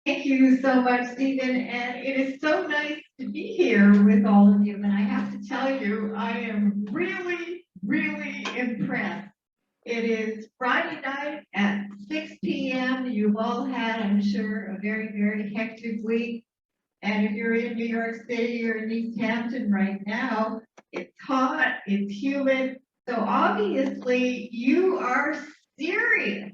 Thank you so much, Stephen, and it is so nice to be here with all of you. And I have to tell you, I am really, really impressed. It is Friday night at 6 p.m. You've all had, I'm sure, a very, very hectic week. And if you're in New York City or in East Hampton right now, it's hot, it's humid. So obviously you are serious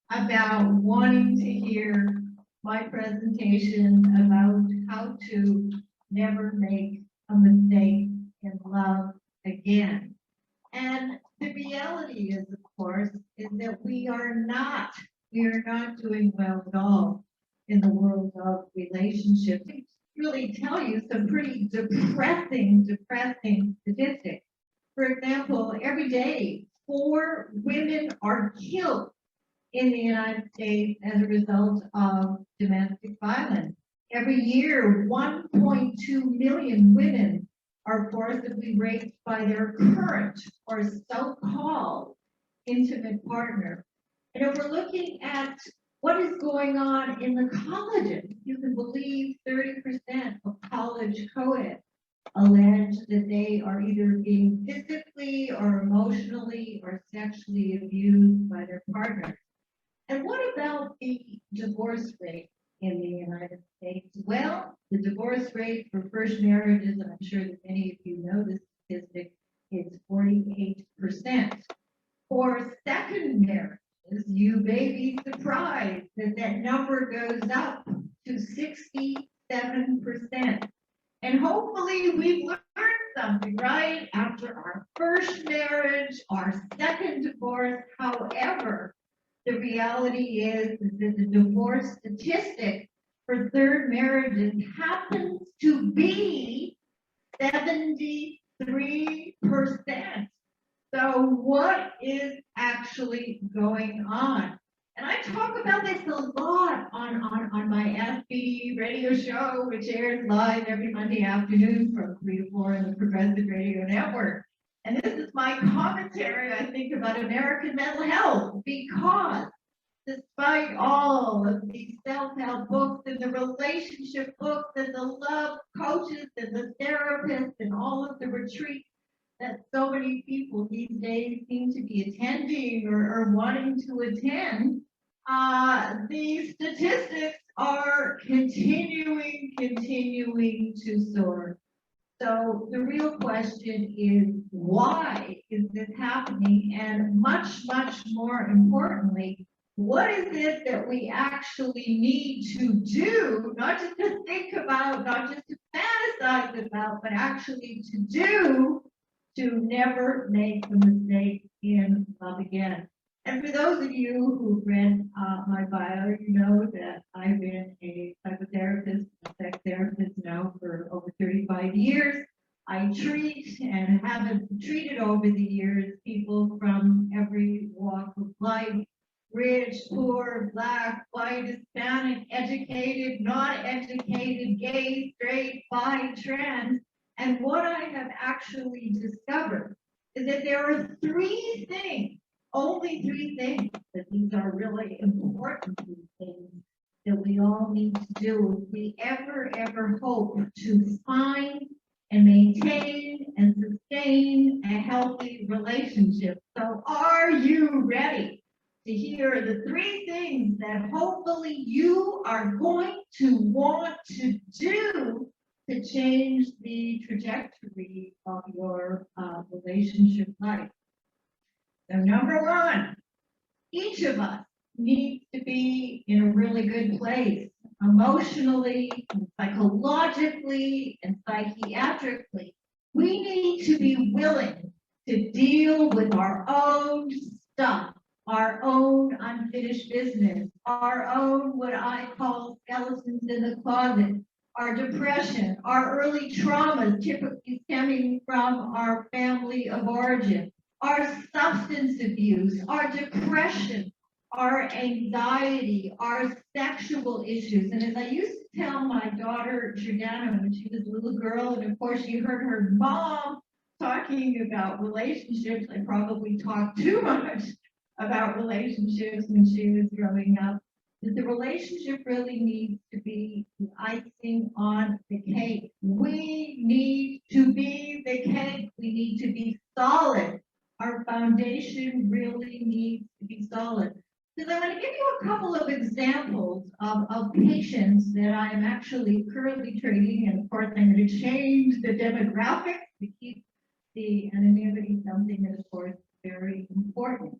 about wanting to hear my presentation about how to never make a mistake in love again. And the reality is, of course, is that we are not doing well at all in the world of relationships. I really tell you some pretty depressing statistics. For example, every day, 4 women are killed in the United States as a result of domestic violence. Every year, 1.2 million women are forcibly raped by their current or so-called intimate partner. And if we're looking at what is going on in the colleges, you can believe 30% of college co-eds allege that they are either being physically or emotionally or sexually abused by their partners. And what about the divorce rate in the United States? Well, the divorce rate for first marriages, and I'm sure that many of you know this statistic, is 48%. For second marriages, you may be surprised that that number goes up to 67%. And hopefully we've learned something, right? After our first marriage, our second divorce, however, the reality is that the divorce statistic for third marriages happens to be 73%. So what is actually going on? And I talk about this a lot on my ASK BEATTY radio show, which airs live every Monday afternoon from 3 to 4 on the Progressive Radio Network. And this is my commentary, I think, about American mental health, because despite all of these self-help books and the relationship books and the love coaches and the therapists and all of the retreats that so many people these days seem to be attending or wanting to attend, these statistics are continuing to soar. So the real question is, why is this happening? And much, much more importantly, what is it that we actually need to do, not just to think about, not just to fantasize about, but actually to do to never make a mistake in love again? And for those of you who've read my bio, you know that I've been a psychotherapist, a sex therapist now for over 35 years. I treat and have treated over the years people from every walk of life: rich, poor, black, white, Hispanic, educated, not educated, gay, straight, bi, trans. And what I have actually discovered is that there are 3 things, only 3 things, that these are really important things that we all need to do if we ever hope to find and maintain and sustain a healthy relationship. So are you ready to hear the 3 things that hopefully you are going to want to do to change the trajectory of your relationship life? So number 1, each of us needs to be in a really good place emotionally, and psychologically, and psychiatrically. We need to be willing to deal with our own stuff, our own unfinished business, our own what I call skeletons in the closet, our depression, our early traumas typically stemming from our family of origin, our substance abuse, our depression, our anxiety, our sexual issues. And as I used to tell my daughter Jordana when she was a little girl, and of course she heard her mom talking about relationships, I probably talked too much about relationships when she was growing up. that the relationship really needs to be the icing on the cake. We need to be the cake. We need to be solid. Our foundation really needs to be solid. So I'm going to give you a couple of examples of patients that I am actually currently treating, and of course I'm going to change the demographics to keep the anonymity, something that of course is very important.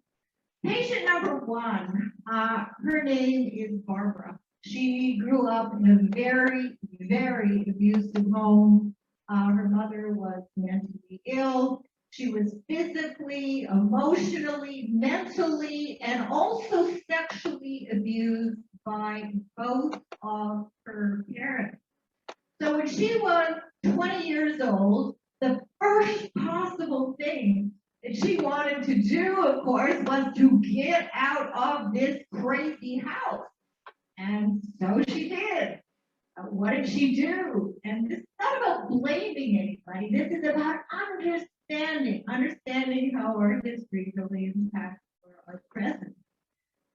Patient number one, her name is Barbara. She grew up in a very, very abusive home. Her mother was mentally ill. She was physically, emotionally, mentally, and also sexually abused by both of her parents. So when she was 20 years old, the first possible thing that she wanted to do, of course, was to get out of this crazy house. And so she did. What did she do? And this is not about blaming anybody. This is about understanding how our history really impacts our present.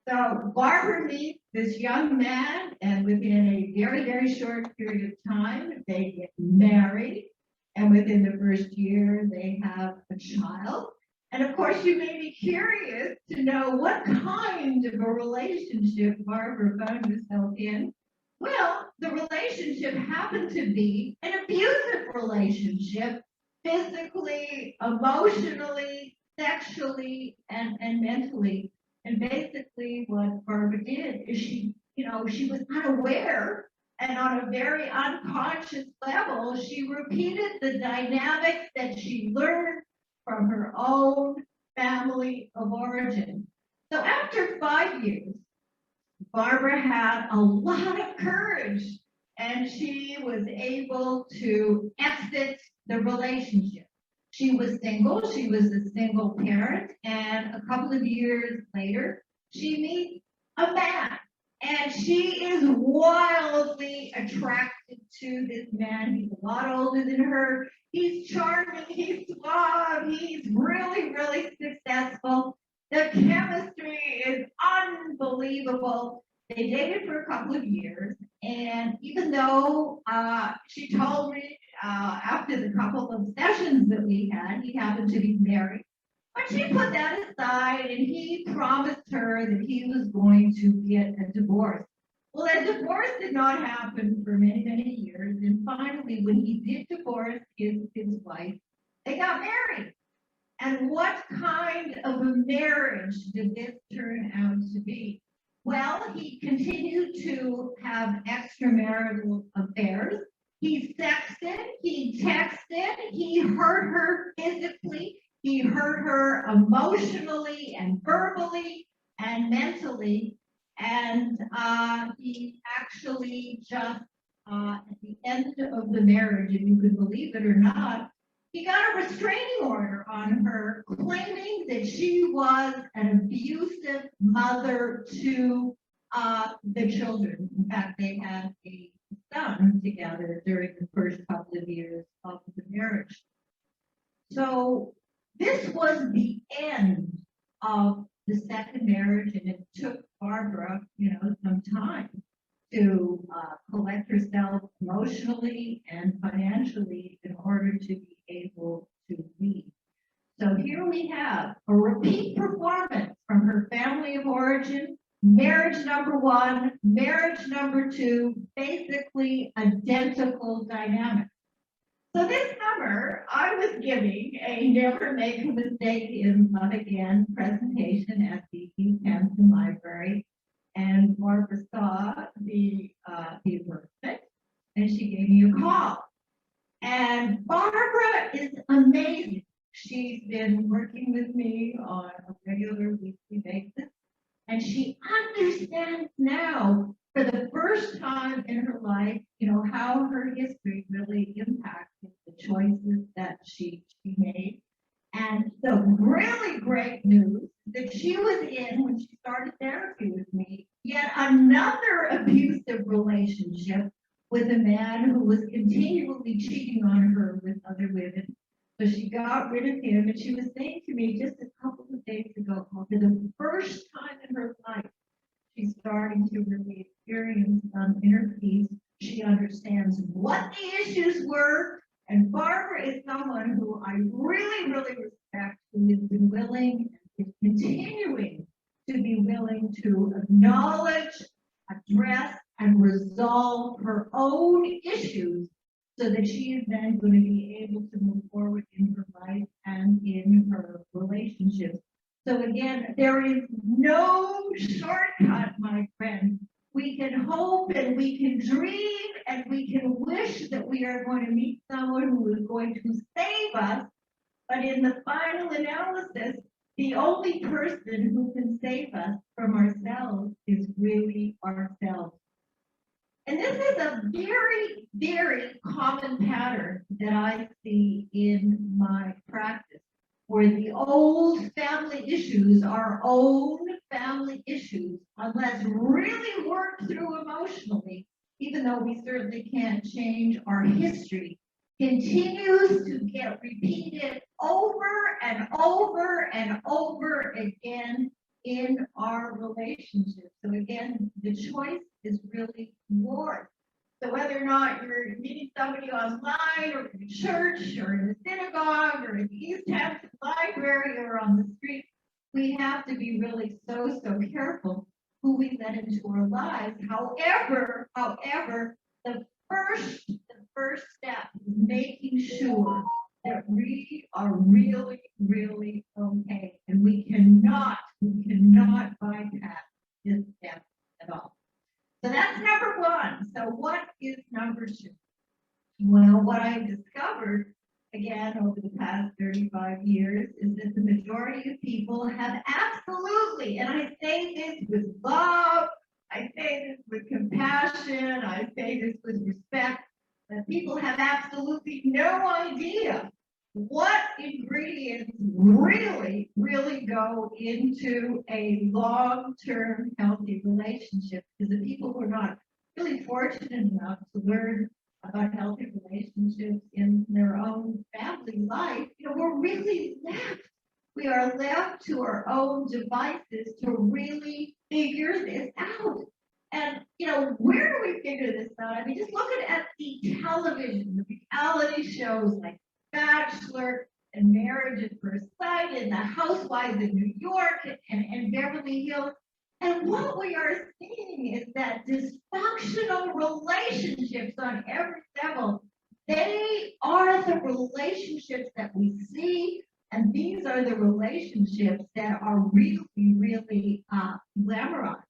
So Barbara meets this young man, and within a very, very short period of time, they get married. And within the first year, they have a child. And of course, you may be curious to know what kind of a relationship Barbara found herself in. Well, the relationship happened to be an abusive relationship, physically, emotionally, sexually, and mentally. And basically what Barbara did is she was unaware, and on a very unconscious level, she repeated the dynamics that she learned from her own family of origin. So after 5 years, Barbara had a lot of courage, and she was able to exit the relationship. She was single, she was a single parent, and a couple of years later, she meets a man, and she is wildly attracted to this man. He's a lot older than her. He's charming, he's suave, he's really, really successful. The chemistry is unbelievable. They dated for a couple of years, and even though she told me after the couple of sessions that we had, he happened to be married, but she put that aside, and he promised her that he was going to get a divorce. Well, that divorce did not happen for many, many years, and finally, when he did divorce his wife, they got married. And what kind of a marriage did this turn out to be? Well, he continued to have extramarital affairs. He sexted, he texted, he hurt her physically, he hurt her emotionally and verbally and mentally. And he actually just, at the end of the marriage, if you could believe it or not, he got a restraining order on her, claiming that she was an abusive mother to the children. In fact, they had a son together during the first couple of years of the marriage. So this was the end of the second marriage, and it took Barbara, some time to collect herself emotionally and financially in order to be able to leave. So here we have a repeat performance from her family of origin, marriage number one, marriage number two, basically identical dynamics. So this summer, I was giving a Never Make a Mistake in Love Again presentation at the East Hampton Library. And Barbara saw the advertisement, and she gave me a call. And Barbara is amazing. She's been working with me on a regular weekly basis, and she understands now, for the first time in her life, how her history really impacted the choices that she made. And the really great news that she was in when she started therapy with me, yet another abusive relationship with a man who was continually cheating on her with other women. So she got rid of him, and she was saying to me just a couple of days ago, for the first time in her life, she's starting to understands what the issues were. And Barbara is someone who I really, really respect, who has been willing, is continuing to be willing to acknowledge, address, and resolve her own issues so that she is then going to be able to move forward in her life and in her relationships. So again, there is no shortcut, my friend. We can hope and we can dream and we can wish that we are going to meet someone who is going to save us. But in the final analysis, the only person who can save us from ourselves is really ourselves. And this is a very, very common pattern that I see in my practice, where the old family issues, our own family issues, unless really worked through emotionally, even though we certainly can't change our history, continues to get repeated over and over and over again in our relationships. So again, the choice is really yours. So whether or not you're meeting somebody online or in a church or in a synagogue or in the East Hampton Library or on the street, we have to be really so careful who we let into our lives. However, the first step is making sure that we are really, really okay, and we cannot bypass this step at all. So that's number one. So what is number two? Well, what I've discovered, again, over the past 35 years, is that the majority of people have absolutely, and I say this with love, I say this with compassion, I say this with respect, that people have absolutely no idea what ingredients really, really go into a long-term healthy relationship. Because the people who are not really fortunate enough to learn about healthy relationships in their own family life, we're really left. We are left to our own devices to really figure this out. And, where do we figure this out? I mean, just look at the television, the reality shows like Bachelor and Marriage at First Sight and the Housewives in New York and Beverly Hills. And what we are seeing is that dysfunctional relationships on every level, they are the relationships that we see, and these are the relationships that are really, really glamorized.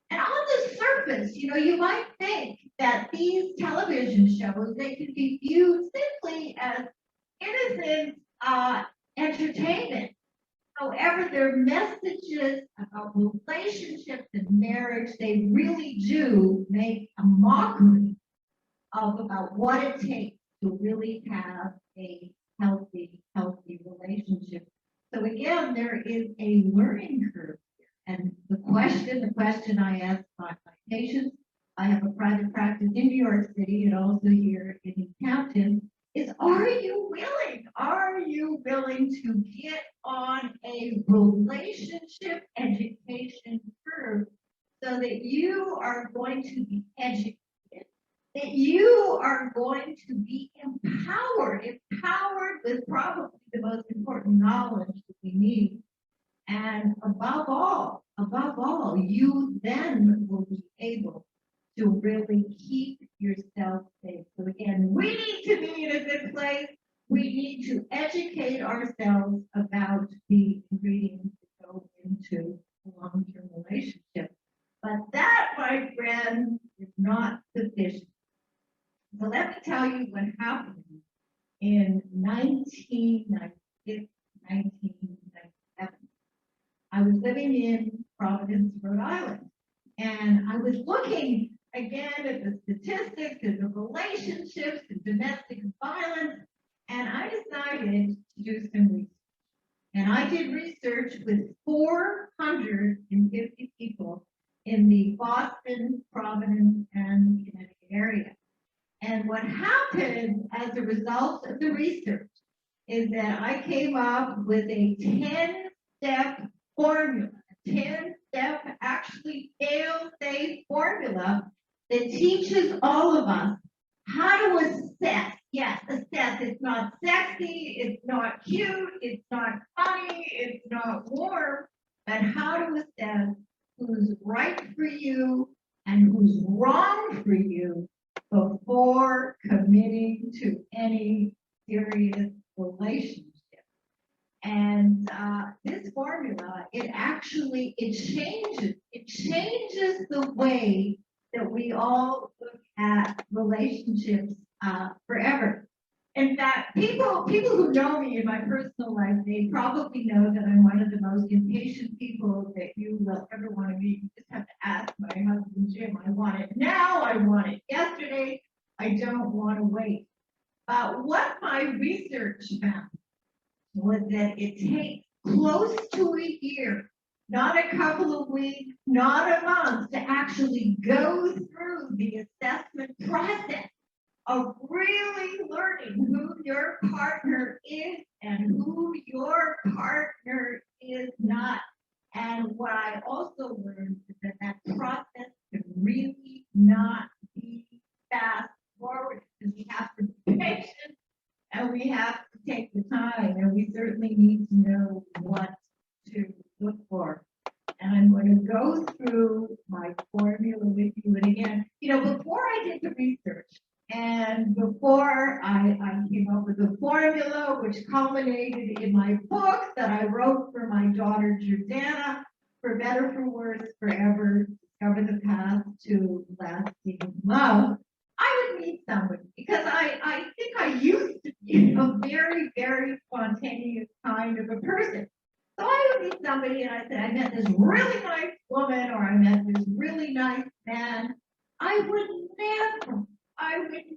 And on the surface, you might think that these television shows, they can be viewed simply as innocent entertainment. However, their messages about relationships and marriage, they really do make a mockery of about what it takes to really have a healthy relationship. So again, there is a learning curve here. And the question I ask my patients, I have a private practice in New York City and also here in Hampton, is are you willing to get on a relationship education curve so that you are going to be educated, that you are going to be empowered with probably the most important knowledge that we need. And above all, you then will be able to really keep yourself safe. So again, we need to be in a good place. We need to educate ourselves about the ingredients that go into a long-term relationship. But that, my friend, is not sufficient. So let me tell you what happened in 1996, 1997. I was living in Providence, Rhode Island, and I was looking again at the statistics and the relationships and domestic violence, and I decided to do some research. And I did research with 450 people in the Boston, Providence, and Connecticut area. And what happened as a result of the research is that I came up with a 10-step formula, a 10-step, actually fail-safe formula that teaches all of us how to assess. Yes, assess. It's not sexy, it's not cute, it's not funny, it's not warm, but how to assess who's right for you and who's wrong for you before committing to any serious relationship. And this formula, it changes the way that we all look at relationships forever. In fact, people who know me in my personal life, they probably know that I'm one of the most impatient people that you will ever want to meet. You just have to ask my husband Jim. I want it now. I want it yesterday. I don't want to wait. What my research found was that it takes close to a year, not a couple of weeks, not a month, to actually go through the assessment process of really learning who your partner is and who your partner is not. And what I also learned is that process can really not be fast forward, because we have to be patient and we have to take the time, and we certainly need to know what to look for. And I'm going to go through my formula with you. And again, before I did the research and before I came up with the formula, which culminated in my book that I wrote for my daughter Jordana, For Better, For Worse, Forever, Discover the Path to Lasting Love, I would meet somebody, because I think I used to be a very, very spontaneous kind of a person. So I would meet somebody and I said, I met this really nice woman, or I met this really nice man. I would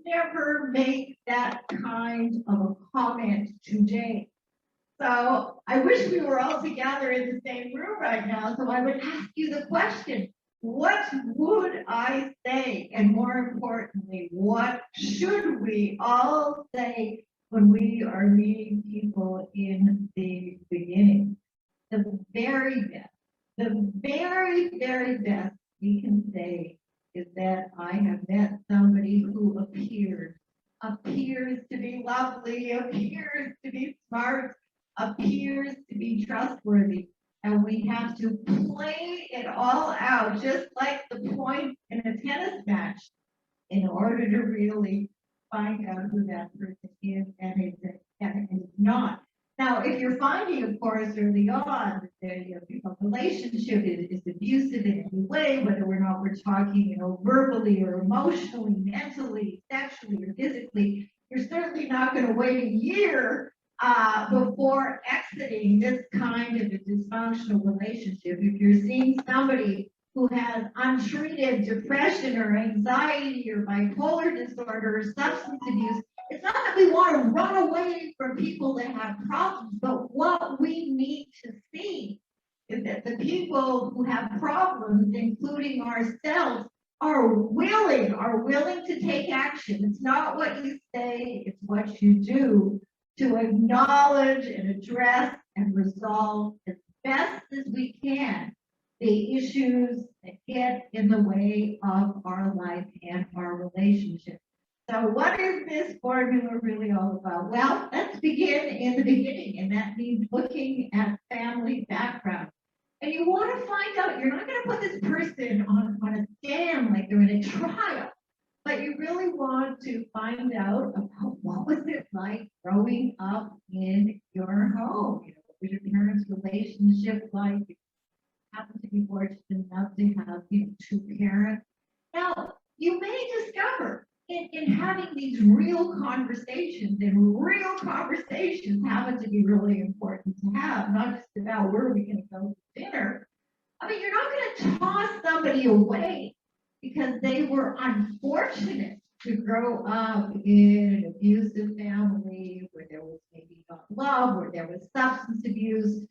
never make that kind of a comment today. So I wish we were all together in the same room right now. So I would ask you the question, what would I say? And more importantly, what should we all say when we are meeting people in the beginning? The very best we can say is that I have met somebody who appears to be lovely, appears to be smart, appears to be trustworthy. And we have to play it all out, just like the point in a tennis match, in order to really find out who that person is and is not. Now, if you're finding, of course, early on that the relationship is abusive in any way, whether or not we're talking, verbally or emotionally, mentally, sexually, or physically, you're certainly not going to wait a year before exiting this kind of a dysfunctional relationship. If you're seeing somebody who has untreated depression or anxiety or bipolar disorder or substance abuse, it's not that we want to run away from people that have problems, but what we need to see is that the people who have problems, including ourselves, are willing to take action. It's not what you say, it's what you do, to acknowledge and address and resolve as best as we can the issues that get in the way of our life and our relationship. So what is this formula really all about? Well, let's begin in the beginning, and that means looking at family background. And you want to find out, you're not going to put this person on a stand like they're in a trial, but you really want to find out about what was it like growing up in your home. What was your parents' relationship like? You happen to be fortunate enough to have two parents. Now, you may discover in having these real conversations, and real conversations happen to be really important to have, not just about where are we going to go for dinner. I mean, you're not going to toss somebody away because they were unfortunate to grow up in an abusive family where there was maybe not love, where there was substance abuse,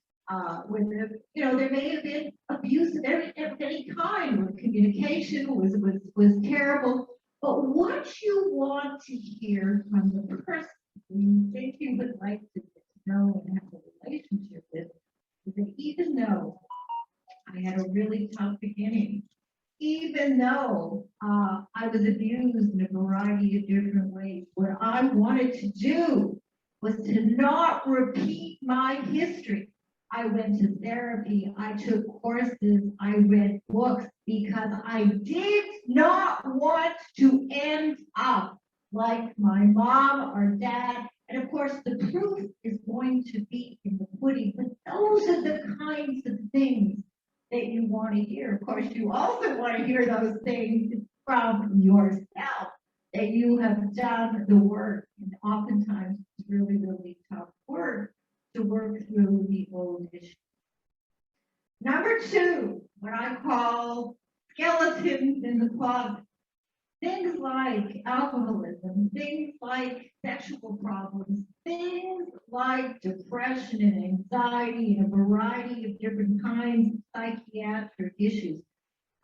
where there may have been abuse of any kind, where communication was terrible. But what you want to hear from the person who you think you would like to know and have a relationship with is that even though I had a really tough beginning, even though I was abused in a variety of different ways, what I wanted to do was to not repeat my history. I went to therapy, I took courses, I read books because I did not want to end up like my mom or dad. And of course, the proof is going to be in the pudding, but those are the kinds of things that you want to hear. Of course, you also want to hear those things from yourself, that you have done the work. And oftentimes, it's really, really tough work to work through the old issues. Number two, what I call skeletons in the closet. Things like alcoholism, things like sexual problems, things like depression and anxiety and a variety of different kinds of psychiatric issues.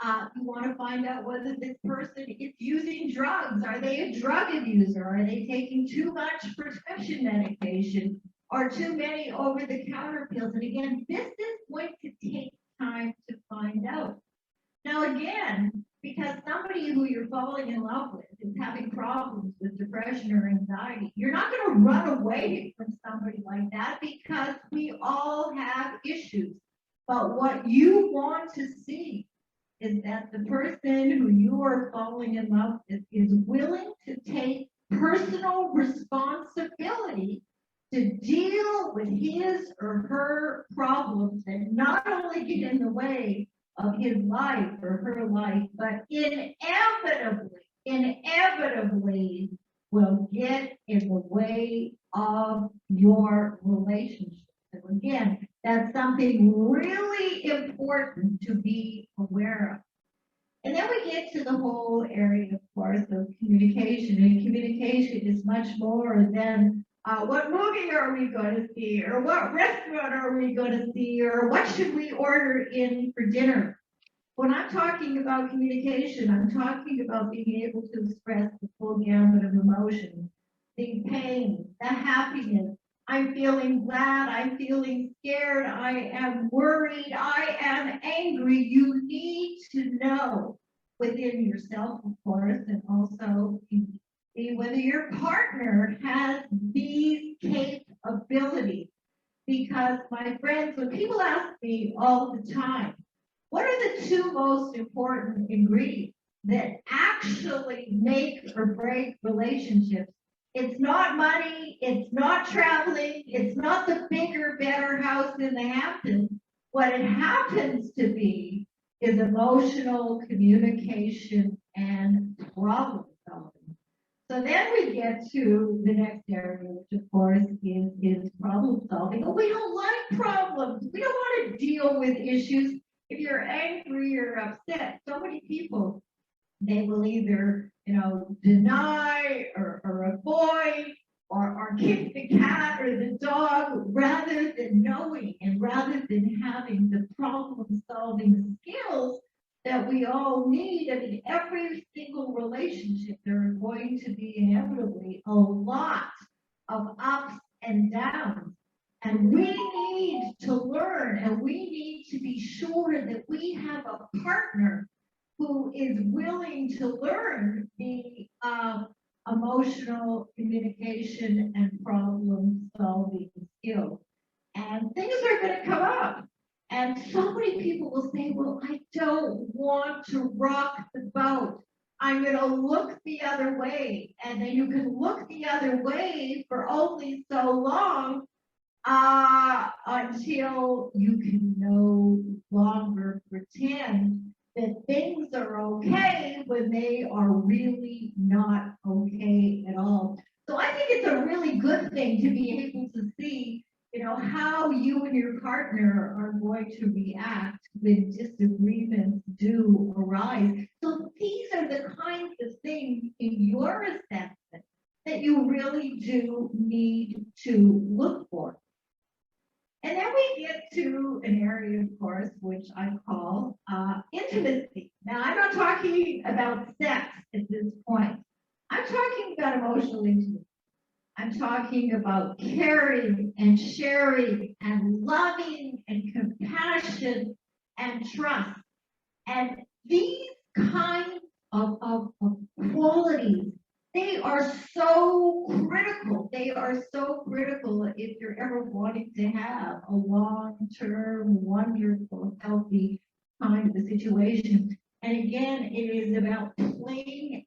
You want to find out whether this person is using drugs. Are they a drug abuser? Are they taking too much prescription medication or too many over-the-counter pills? And again, this is going to take time to find out. Now again, because somebody who you're falling in love with is having problems with depression or anxiety, you're not going to run away from somebody like that because we all have issues. But what you want to see is that the person who you are falling in love with is willing to take personal responsibility to deal with his or her problems and not only get in the way of his life or her life, but inevitably will get in the way of your relationship. So again, that's something really important to be aware of. And then we get to the whole area, of course, of communication. And communication is much more than what movie are we going to see, or what restaurant are we going to see, or what should we order in for dinner. When I'm talking about communication, I'm talking about being able to express the full gamut of emotions, the pain, the happiness. I'm feeling glad, I'm feeling scared, I am worried, I am angry. You need to know within yourself, of course, and also whether your partner has these capabilities. Because my friends, when people ask me all the time, what are the two most important ingredients that actually make or break relationships? It's not money, it's not traveling, it's not the bigger, better house in the Hamptons. What it happens to be is emotional communication and problem solving. So then we get to the next area, which of course is problem solving. But we don't like problems. We don't want to deal with issues. If you're angry or upset, so many people, they will either, deny or avoid or kick the cat or the dog rather than knowing and rather than having the problem solving skills that we all need. I mean, every single relationship, there are going to be inevitably a lot of ups and downs. And we need to learn, and we need to be sure that we have a partner who is willing to learn the emotional communication and problem solving skills. And things are going to come up. And so many people will say, well, I don't want to rock the boat. I'm going to look the other way. And then you can look the other way for only so long until you can no longer pretend that things are okay when they are really not okay at all. So I think it's a really good thing to be able to see, how you and your partner are going to react when disagreements do arise. So these are the kinds of things in your assessment that you really do need to look for. And then we get to an area, of course, which I call intimacy. Now, I'm not talking about sex at this point. I'm talking about emotional intimacy. I'm talking about caring and sharing and loving and compassion and trust. And these kinds of qualities, they are so critical. They are so critical if you're ever wanting to have a long-term, wonderful, healthy kind of a situation. And again, it is about playing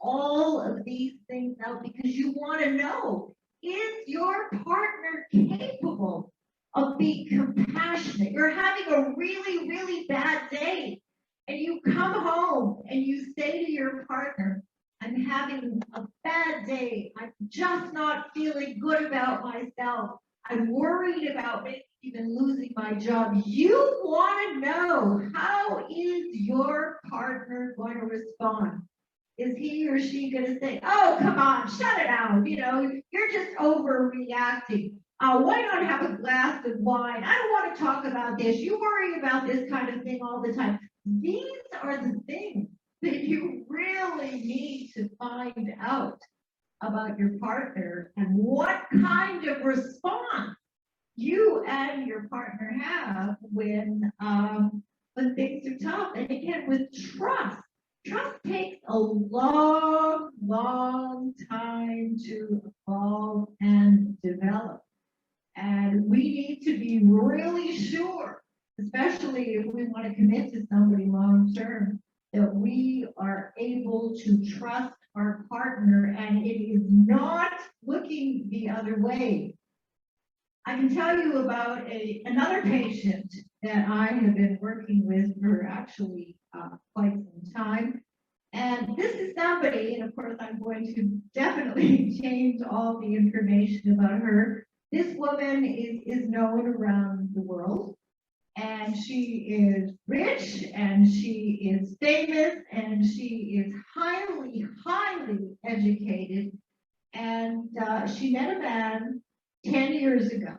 all of these things out because you want to know, is your partner capable of being compassionate? You're having a really, really bad day, and you come home and you say to your partner, I'm having a bad day. I'm just not feeling good about myself. I'm worried about maybe even losing my job. You want to know, how is your partner going to respond? Is he or she going to say, oh, come on, shut it out. You're just overreacting. Why not have a glass of wine? I don't want to talk about this. You worry about this kind of thing all the time. These are the things that you really need to find out about your partner and what kind of response you and your partner have when things are tough. And again, with trust takes a long, long time to evolve and develop. And we need to be really sure, especially if we want to commit to somebody long term, that we are able to trust our partner and it is not looking the other way. I can tell you about another patient that I have been working with for actually quite some time. And this is somebody, and of course I'm going to definitely change all the information about her. This woman is known around the world, and she is rich, and she is famous, and she is highly, highly educated. And she met a man 10 years ago.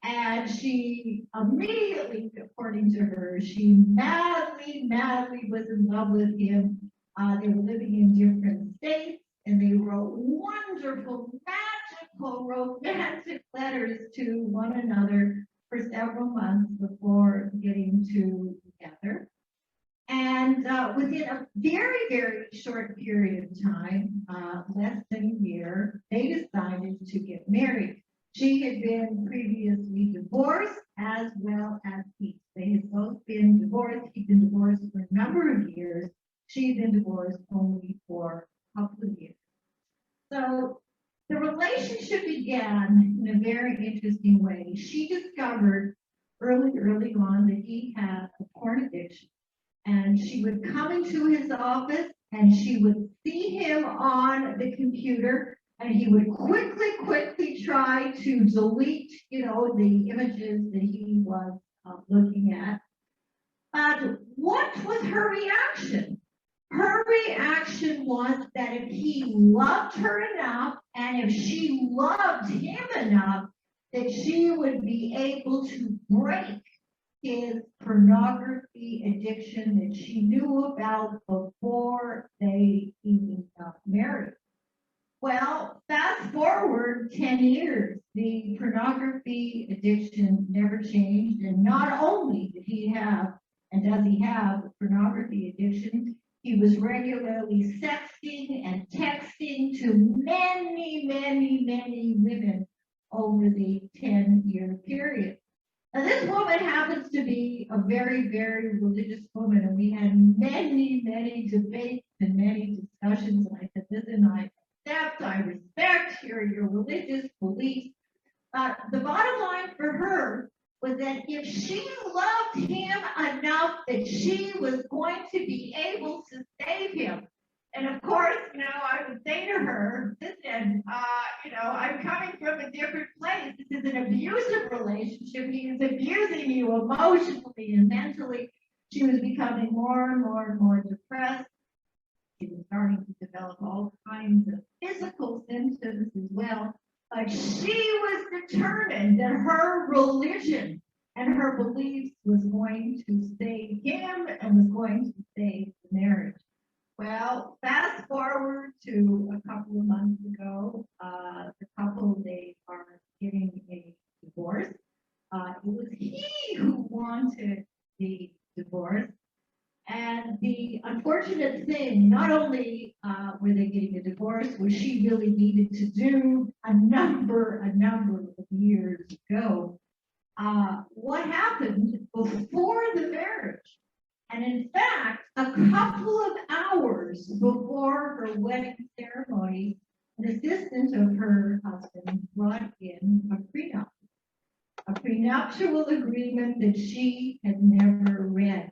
And she immediately, according to her, she madly, madly was in love with him. They were living in different states, and they wrote wonderful, magical, romantic letters to one another for several months before getting together. And within a very, very short period of time, less than a year, they decided to get married. She had been previously divorced as well as he. They had both been divorced. He'd been divorced for a number of years. She had been divorced only for a couple of years. So the relationship began in a very interesting way. She discovered early on that he had a porn addiction. And she would come into his office and she would see him on the computer, and he would quickly try to delete, the images that he was looking at. But what was her reaction? Her reaction was that if he loved her enough, and if she loved him enough, that she would be able to break his pornography addiction that she knew about before they even got married. Well, fast forward 10 years, the pornography addiction never changed. And not only did he have, and does he have, pornography addiction, he was regularly sexting and texting to many women over the 10-year period. Now, this woman happens to be a very, very religious woman, and we had many debates and many discussions. And I said, listen, I accept, I respect your religious beliefs. The bottom line for her was that if she loved him enough, that she was going to be able to save him. And of course, I would say to her, listen, I'm coming from a different place. This is an abusive relationship. He is abusing you emotionally and mentally. She was becoming more and more depressed. She was starting to develop all kinds of physical symptoms as well. But she was determined that her religion and her beliefs was going to save him and was going to save the marriage. Well, fast forward to a couple of months ago, the couple, they are getting a divorce. It was he who wanted the divorce. And unfortunate thing, not only were they getting a divorce, which she really needed to do a number of years ago, what happened before the marriage, and in fact, a couple of hours before her wedding ceremony, an assistant of her husband brought in a prenuptial agreement that she had never read.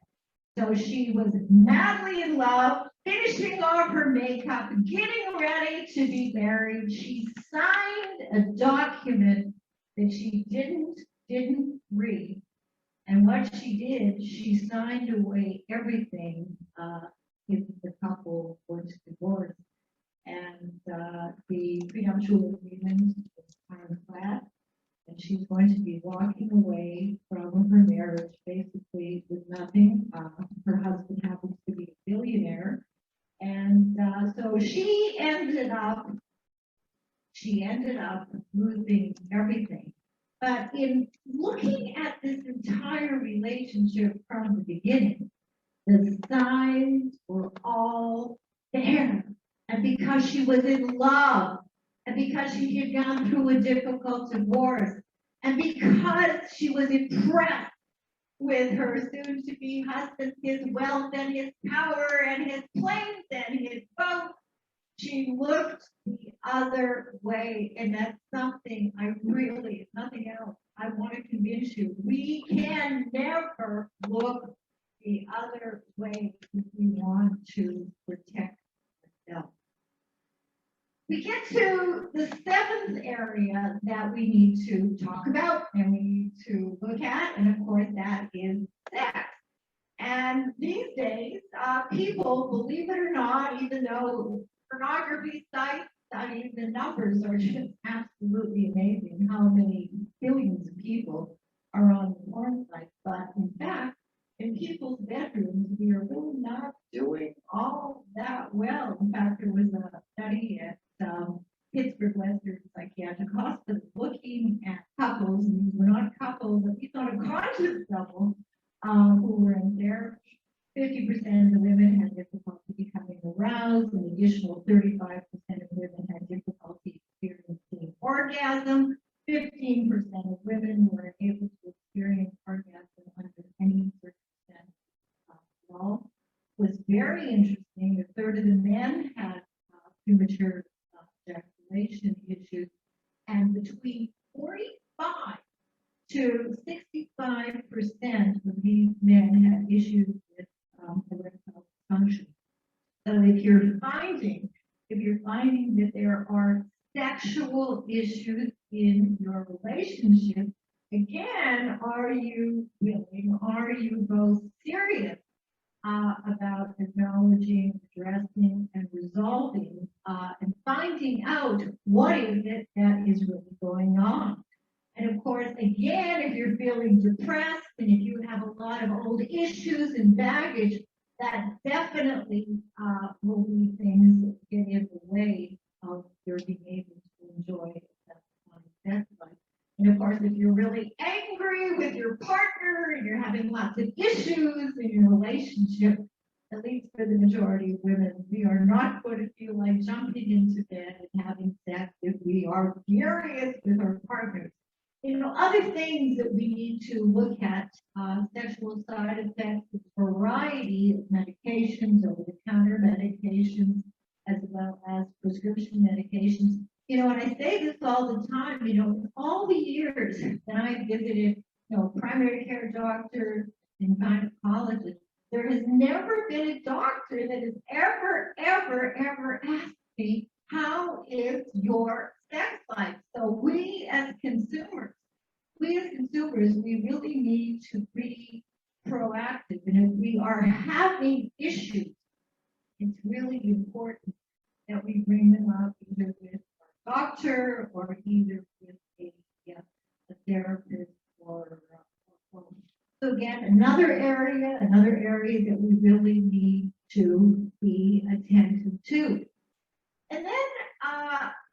So she was madly in love, finishing off her makeup, getting ready to be married. She signed a document that she didn't read. And what she did, she signed away everything if the couple was divorced. And the prenuptial agreement was ironclad, and she's going to be walking away from her marriage basically with nothing. Her husband happens to be a billionaire, and so she ended up losing everything. But in looking at this entire relationship from the beginning, the signs were all there. And because she was in love, and because she had gone through a difficult divorce, and because she was impressed with her soon-to-be husband, his wealth and his power and his planes and his boat, she looked the other way. And that's something I really, if nothing else, I want to convince you, we can never look the other way if we want to protect ourselves. We get to the seventh area that we need to talk about and we need to look at, and of course that is sex. And these days, people, believe it or not, even though pornography sites, I mean, the numbers are just absolutely amazing how many billions of people are on the porn sites. But in fact, in people's bedrooms, we are really not doing all that well. In fact, there was a study at Pittsburgh Western Psychiatric Hospital looking at couples, and these were not couples, but these on a conscious level, who were in therapy. 50% of the women had difficulty becoming aroused, an additional 35% of women had difficulty experiencing orgasm, 15% of women were able to experience orgasm under any circumstance at all. It was very interesting. A third of the men had premature ejaculation issues, and between 45 to 65% of these men had issues with erectile dysfunction. So if you're finding that there are sexual issues in your relationship, again, are you willing, are you both serious about acknowledging, addressing, and resolving, and finding out what is it that is really going on? And of course, again, if you're feeling depressed and if you have a lot of old issues and baggage, that definitely will be things that get in the way of your being able to enjoy sex life. And of course, if you're really angry with your partner and you're having lots of issues in your relationship, at least for the majority of women, we are not going to feel like jumping into bed and having sex if we are furious with our partners. You know, other things that we need to look at, sexual side effects, a variety of medications, over-the-counter medications, as well as prescription medications. You know, and I say this all the time, you know, all the years that I visited, you know, primary care doctors and gynecologists, there has never been a doctor that has ever asked me, how is your sex life? So we as consumers, we really need to be proactive. And if we are having issues, it's really important that we bring them up either with our doctor or either with a therapist or so again, another area that we really need to be attentive to. And then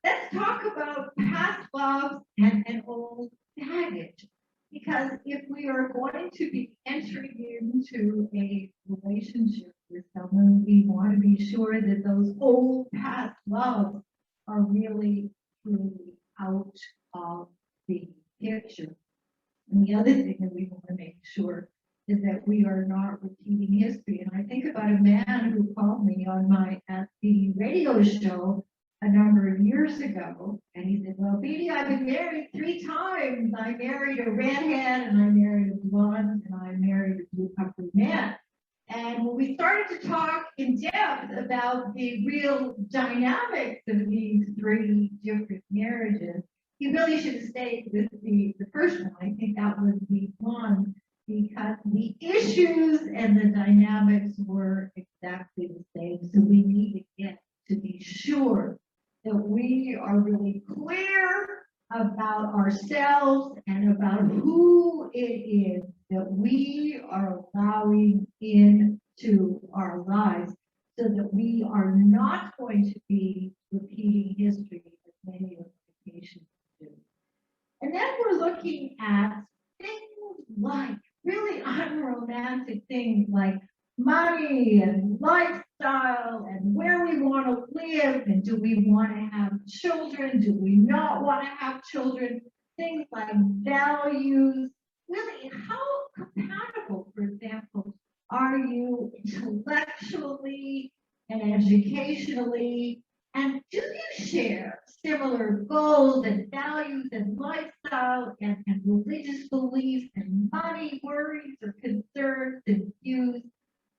let's talk about past loves and old baggage. Because if we are going to be entering into a relationship with someone, when we want to be sure that those old past loves are really truly out of the picture. And the other thing that we want to make sure is that we are not repeating history. And I think about a man who called me on my ASK BEATTY radio show a number of years ago, and he said, well, Beatty, I've been married 3 times. I married a redhead, and I married a blonde, and I married a blue-collar man. And when we started to talk in depth about the real dynamics of these 3 different marriages, he really should have stayed with the first one. I think that was the one, because the issues and the dynamics were exactly the same. So we need to get to be sure that we are really clear about ourselves and about who it is that we are allowing into our lives, so that we are not going to be repeating history as many of the patients do. And then we're looking at things like really unromantic things like money and lifestyle and where we want to live, and do we want to have children, do we not want to have children, things like values, really how compatible, for example, are you intellectually and educationally, and do you share similar goals and values and lifestyle and religious beliefs and money worries or concerns and views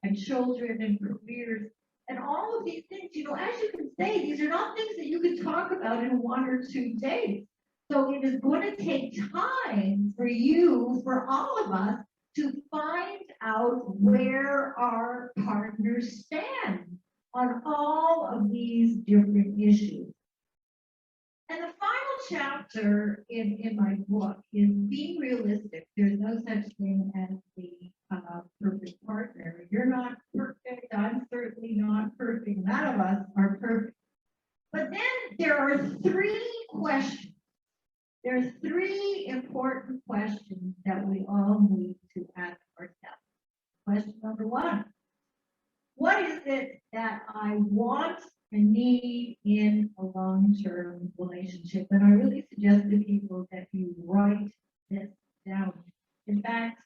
and children and careers and all of these things? You know, as you can say, these are not things that you can talk about in 1 or 2 days. So it is going to take time for you, for all of us, to find out where our partners stand on all of these different issues. And the final chapter in my book is being realistic. There's no such thing as the perfect partner. You're not perfect. I'm certainly not perfect. None of us are perfect. But then there are 3 questions. There are 3 important questions that we all need to ask ourselves. Question number 1. What is it that I want and need in a long-term relationship? And I really suggest to people that you write this down. In fact,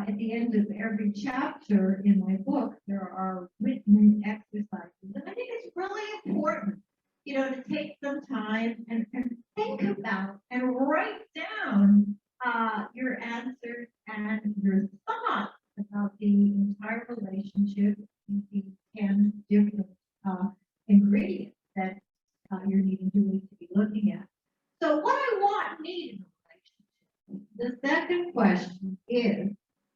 at the end of every chapter in my book, there are written exercises. And I think it's really important, you know, to take some time and think about and write down your answers and your thoughts about the entire relationship, the 10 different ingredients that you're needing to be looking at. So what I want and need in a relationship. The second question is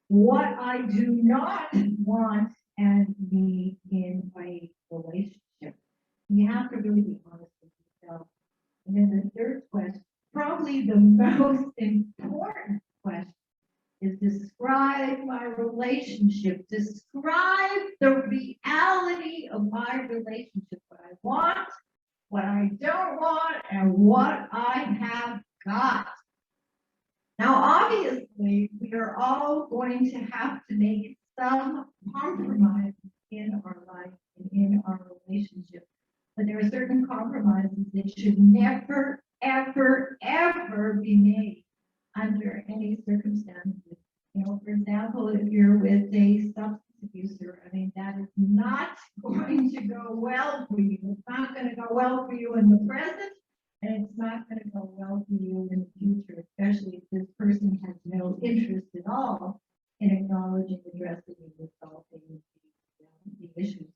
what I do not want and need in a relationship. You have to really be honest with yourself. And then the third question, probably the most important question, is describe my relationship. Describe the reality of my relationship. What I want, what I don't want, and what I have got. Now, obviously, we are all going to have to make some compromises in our life and in our relationship. But there are certain compromises that should never, ever, ever be made under any circumstances. You know, for example, if you're with a substance abuser, I mean, that is not going to go well for you. It's not going to go well for you in the present, and it's not going to go well for you in the future, especially if this person has no interest at all in acknowledging, addressing, and resolving the issues.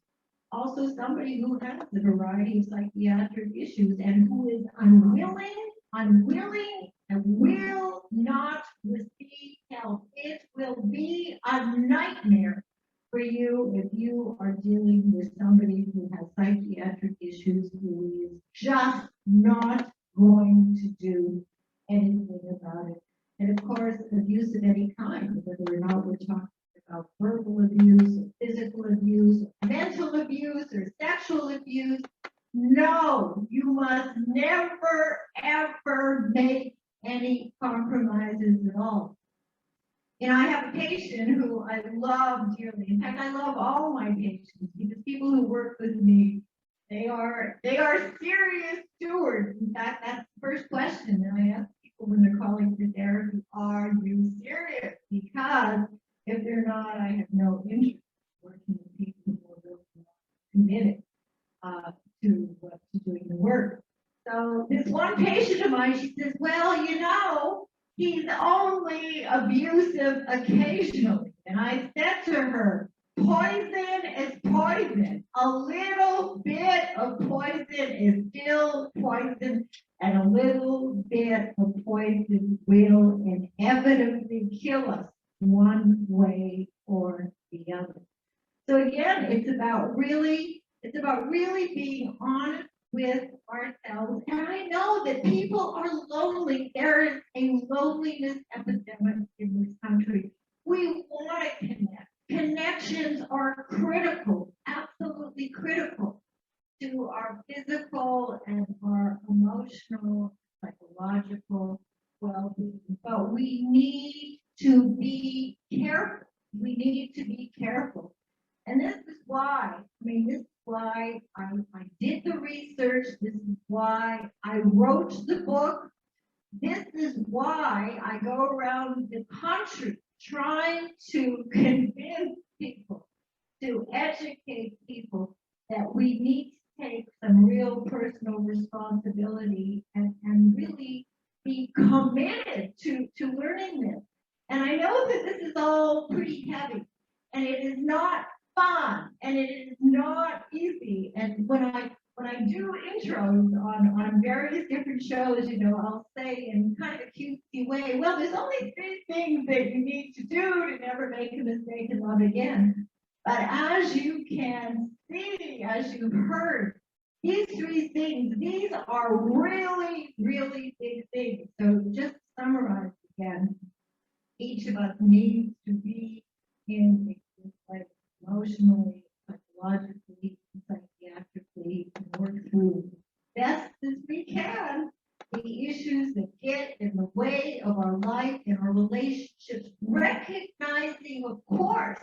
Also, somebody who has a variety of psychiatric issues and who is unwilling, and will not receive help. It will be a nightmare for you if you are dealing with somebody who has psychiatric issues, who is just not going to do anything about it. And of course, abuse of any kind, whether or not we're talking about verbal abuse, or physical abuse, or mental abuse, or sexual abuse. No, you must never, ever make any compromises at all. I have a patient who I love dearly. In fact, I love all my patients because people who work with me, they are serious stewards. In fact, that's the first question that I ask people when they're calling for therapy: are you serious? Because if they're not, I have no interest in working with people who are really committed to doing the work. So this one patient of mine, she says, well, he's only abusive occasionally. And I said to her, poison is poison. A little bit of poison is still poison, and a little bit of poison will inevitably kill us one way or the other. So again, it's about really being honest with ourselves. And I know that people are lonely. There is a loneliness epidemic in this country. We want to connect. Connections are critical, absolutely critical to our physical and our emotional, psychological well-being. But we need to be careful. We need to be careful. And this is why I did the research. This is why I wrote the book. This is why I go around the country trying to convince people, to educate people that we need to take some real personal responsibility and really be committed to learning this. And I know that this is all pretty heavy, and it is not fun, and it is not easy. And when I do intros on various different shows, I'll say in kind of a cutesy way, well, there's only 3 things that you need to do to never make a mistake and love again. But as you can see, as you've heard, these 3 things, these are really, really big things. So just to summarize again, each of us needs to be in a place emotionally, psychologically, psychiatrically, and work through best as we can the issues that get in the way of our life and our relationships, recognizing, of course,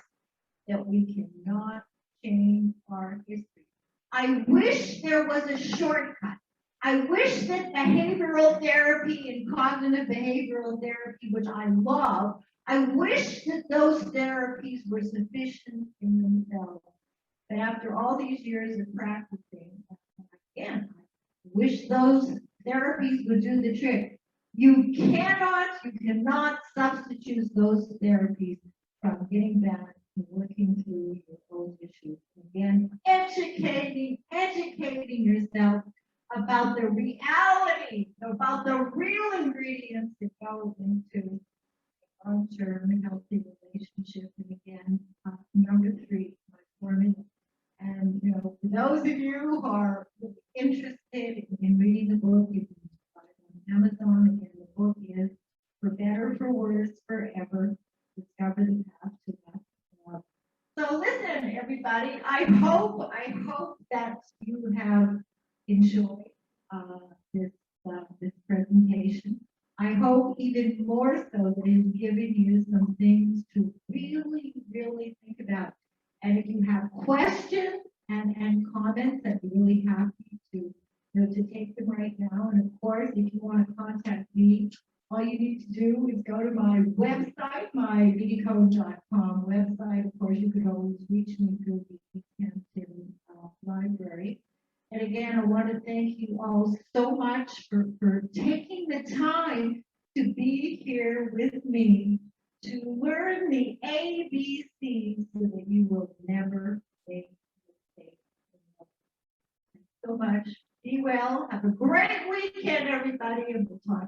that we cannot change our history. I wish there was a shortcut. I wish that behavioral therapy and cognitive behavioral therapy, which I love, I wish that those therapies were sufficient in themselves. But after all these years of practicing, again, I wish those therapies would do the trick. You cannot substitute those therapies from getting back to working through your own issues. Again, educating yourself about the reality, about the real ingredients that go into long-term healthy relationship. And again, number 3, my formula. And for those of you who are interested in reading the book, you can buy it on Amazon. Again, the book is For Better, For Worse, Forever: Discover the Path to Love. So listen, everybody. I hope that you have enjoyed this presentation. I hope even more so that it's given you some things to really, really think about. And if you have questions and comments, I'd be really happy to take them right now. And of course, if you want to contact me, all you need to do is go to my website, my BeattyCohan.com website. Of course, you could always reach me through the Hampton library. And again, I want to thank you all so much for taking the time to be here with me to learn the ABCs so that you will never make mistakes. Thanks so much. Be well. Have a great weekend, everybody, and we'll talk